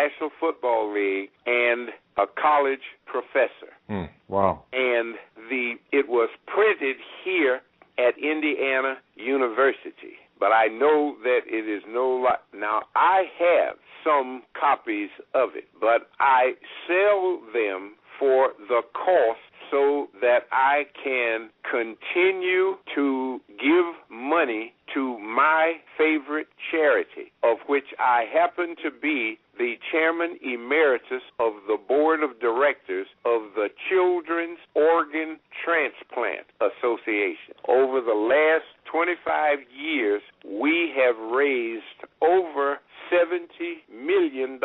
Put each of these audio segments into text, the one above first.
National Football League and a college professor. Wow. And it was printed here at Indiana University. But I know that it is now, I have some copies of it, but I sell them for the cost so that I can continue to give money to my favorite charity, of which I happen to be the chairman emeritus of the board of directors of the Children's Organ Transplant Association. Over the last 25 years, we have raised over $70 million.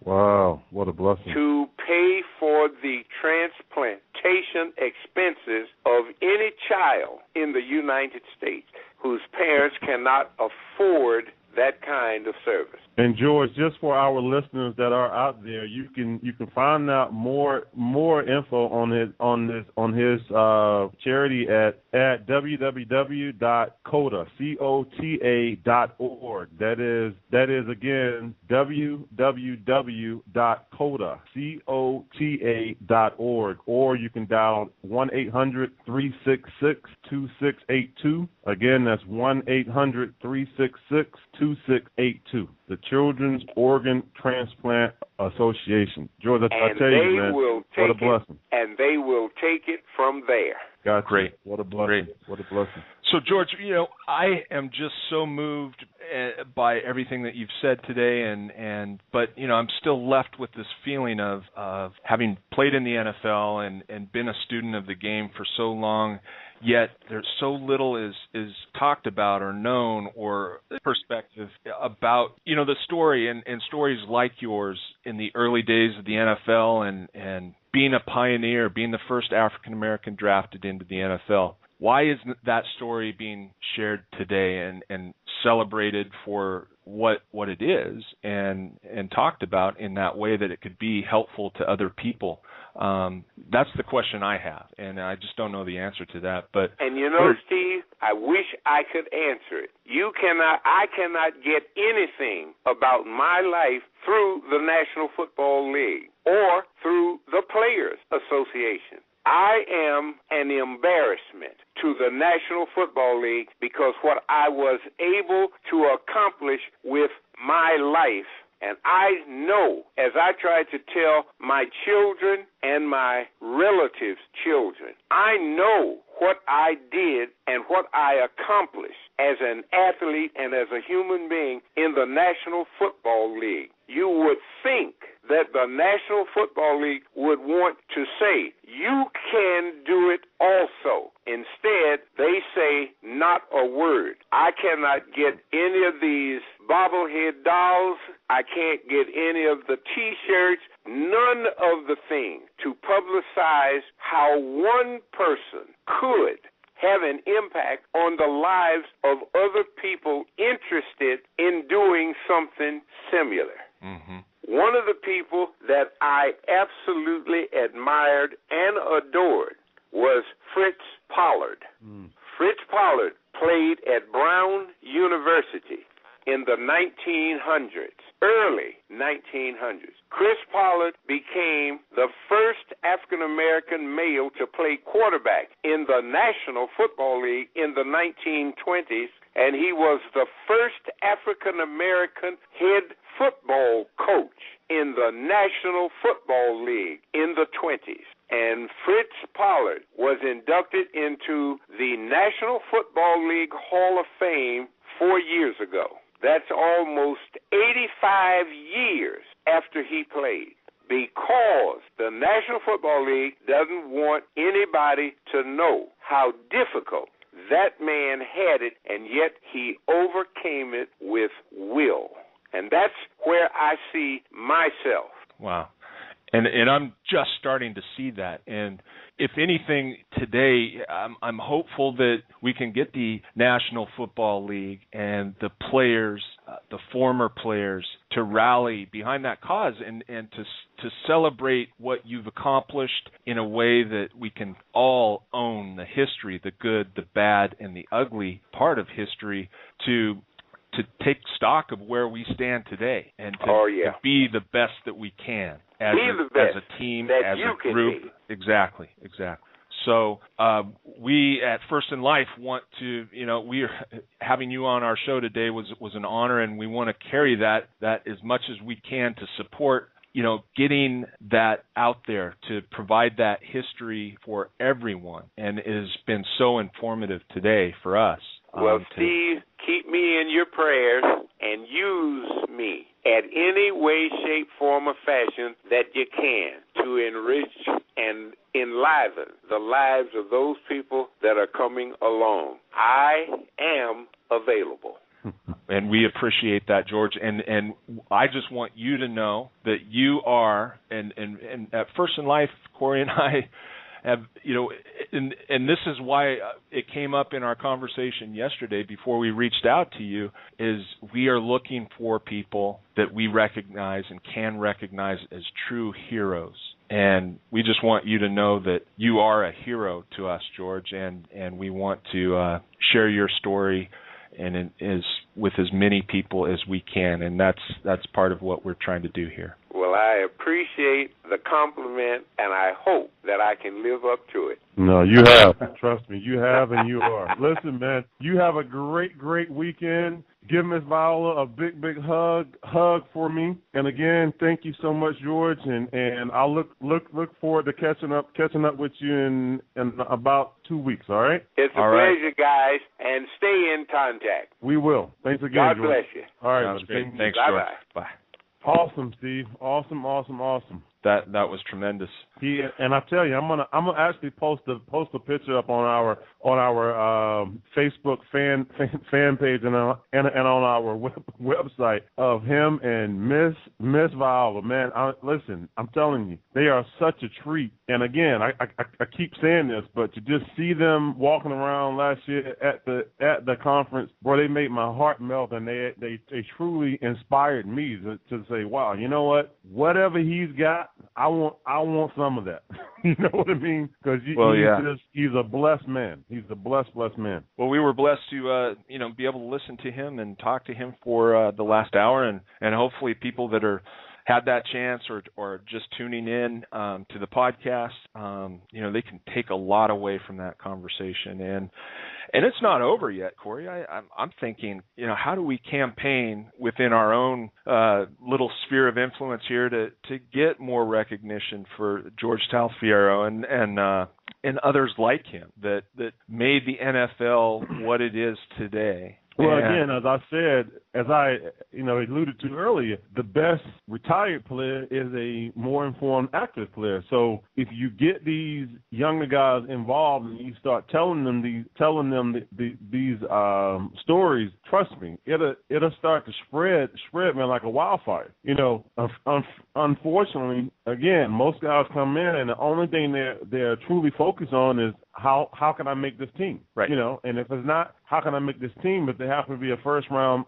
Wow, what a blessing. To pay for the transplantation expenses of any child in the United States whose parents cannot afford that kind of service. And George, just for our listeners that are out there, you can find out more info on his charity at www.cota.org. That is again www.cota.org, or you can dial 1-800-366-2682. Again, that's 1-800-366-2682. The Children's Organ Transplant Association. George, I tell you, man, what a blessing. And they will take it from there. Gotcha. Great. What a blessing. Great. What a blessing. So, George, I am just so moved by everything that you've said today, but I'm still left with this feeling of having played in the NFL and been a student of the game for so long, yet there's so little is talked about or known or perspective about, the story and stories like yours in the early days of the NFL and being a pioneer, being the first African-American drafted into the NFL. Why isn't that story being shared today and celebrated for what it is and talked about in that way that it could be helpful to other people? That's the question I have, and I just don't know the answer to that. And Steve, I wish I could answer it. I cannot get anything about my life through the National Football League or through the Players Association. I am an embarrassment to the National Football League because what I was able to accomplish with my life. And I know, as I try to tell my children and my relatives' children, I know what I did and what I accomplished as an athlete and as a human being in the National Football League. You would think that the National Football League would want to say, you can do it also. Instead, they say not a word. I cannot get any of these bobblehead dolls. I can't get any of the T-shirts, none of the things to publicize how one person could have an impact on the lives of other people interested in doing something similar. Mm-hmm. One of the people that I absolutely admired and adored was Fritz Pollard. Fritz Pollard played at Brown University in the 1900s, early 1900s. Chris Pollard became the first African-American male to play quarterback in the National Football League in the 1920s, and he was the first African-American head football coach in the National Football League in the 20s. And Fritz Pollard was inducted into the National Football League Hall of Fame 4 years ago. That's almost 85 years after he played, because the National Football League doesn't want anybody to know how difficult that man had it, and yet he overcame it with will. And that's where I see myself. Wow. And I'm just starting to see that. And if anything, today I'm hopeful that we can get the National Football League and the players, the former players, to rally behind that cause and to celebrate what you've accomplished in a way that we can all own the history, the good, the bad, and the ugly part of history, to take stock of where we stand today and to, to be the best that we can as a team, as a group. Exactly. So we at First in Life want to, we are having you on our show today was an honor, and we want to carry that as much as we can to support, getting that out there, to provide that history for everyone. And it has been so informative today for us. Well, Steve, keep me in your prayers and use me at any way, shape, form, or fashion that you can to enrich and enliven the lives of those people that are coming along. I am available. And we appreciate that, George. And I just want you to know that you are, and at First in Life, Corey and I have, and this is why it came up in our conversation yesterday before we reached out to you, is we are looking for people that we recognize and can recognize as true heroes. And we just want you to know that you are a hero to us, George, and we want to share your story and with as many people as we can, and that's part of what we're trying to do here. Well, I appreciate the compliment, and I hope that I can live up to it. No, you have. Trust me, you have, and you are. Listen, man, you have a great weekend. Give Miss Viola a big hug for me. And again, thank you so much, George. And I'll look forward to catching up with you in about 2 weeks. All right. It's a pleasure, guys, and stay in contact. We will. Thanks again, God George. bless you. All right. Thanks, Bye George. bye. Bye. Awesome, Steve. Awesome. That was tremendous. And I tell you, I'm gonna actually post a picture up on our Facebook fan page and on our website of him and Miss Viola. Man, listen, I'm telling you, they are such a treat. And again, I keep saying this, but to just see them walking around last year at the conference, boy, they made my heart melt, and they truly inspired me to say, wow, you know what? Whatever he's got, I want some of that. You know what I mean? Because he's a blessed man. He's a blessed man. Well, we were blessed to be able to listen to him and talk to him for the last hour, and hopefully people that had that chance or just tuning in to the podcast, they can take a lot away from that conversation. And it's not over yet, Corey. I'm thinking, how do we campaign within our own little sphere of influence here to get more recognition for George Taliaferro and others like him that made the NFL what it is today? Well, again, as I said, as I alluded to earlier, the best retired player is a more informed active player. So if you get these younger guys involved and you start telling them these stories, trust me, it'll start to spread, man, like a wildfire. Unfortunately, again, most guys come in and the only thing they're truly focused on is how can I make this team? Right. And if it's not how can I make this team, but they happen to be a first round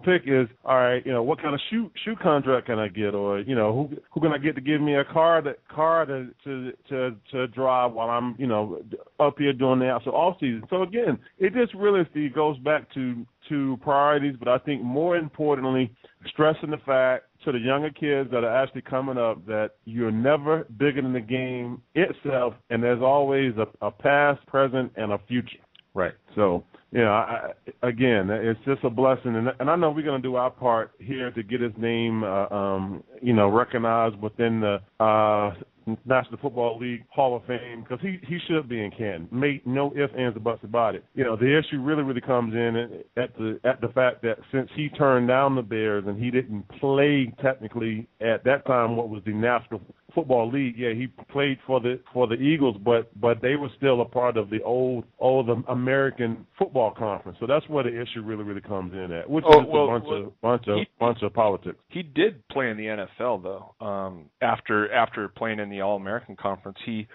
pick, is all right. What kind of shoe contract can I get, or who can I get to give me a car to drive while I'm up here doing the off season. So again, it just really goes back to priorities, but I think more importantly, stressing the fact to the younger kids that are actually coming up that you're never bigger than the game itself, and there's always a past, present, and a future. Right. So, again, it's just a blessing, and I know we're going to do our part here to get his name, recognized within the National Football League Hall of Fame, because he should be in Canton. Make no ifs, ands, or buts about it. The issue really comes in at the fact that since he turned down the Bears and he didn't play technically at that time what was the National Football League, he played for the Eagles, but they were still a part of the old American Football Conference. So that's where the issue really comes in at, which is a bunch of politics. He did play in the NFL though. After playing in the All-American Conference, he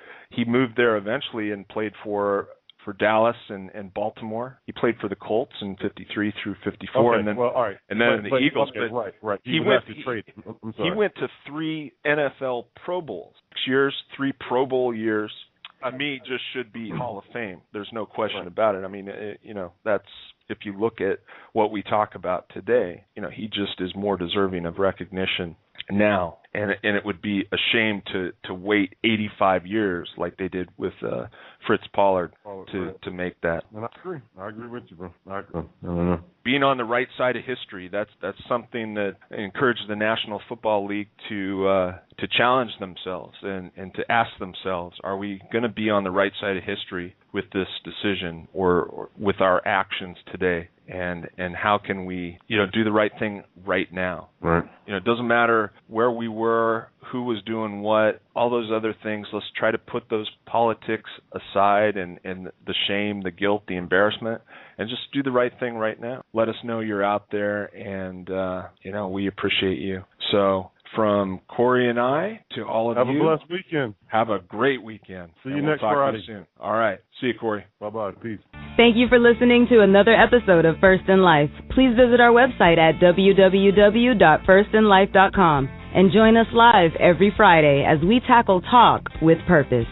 moved there eventually and played for Dallas and Baltimore. He played for the Colts in 53 through 54, okay, and then well, all right. and then in the Eagles. Okay, but right. He went to 3 NFL Pro Bowls, 6 years, 3 Pro Bowl years. To me, just should be Hall of Fame. There's no question about it. I mean, that's if you look at what we talk about today, he just is more deserving of recognition now. And it would be a shame to wait 85 years like they did with Fritz Pollard to make that. And I agree with you, bro. I don't know. Being on the right side of history, that's something that encourages the National Football League to challenge themselves and to ask themselves, are we going to be on the right side of history with this decision or with our actions today? And how can we, do the right thing right now? Right. It doesn't matter where we were, who was doing what, all those other things. Let's try to put those politics aside and the shame, the guilt, the embarrassment, and just do the right thing right now. Let us know you're out there, and, we appreciate you. So from Corey and I to all of you. Have a blessed weekend. Have a great weekend. See you next Friday. Soon. All right. See you, Corey. Bye-bye. Peace. Thank you for listening to another episode of First in Life. Please visit our website at www.firstinlife.com and join us live every Friday as we tackle talk with purpose.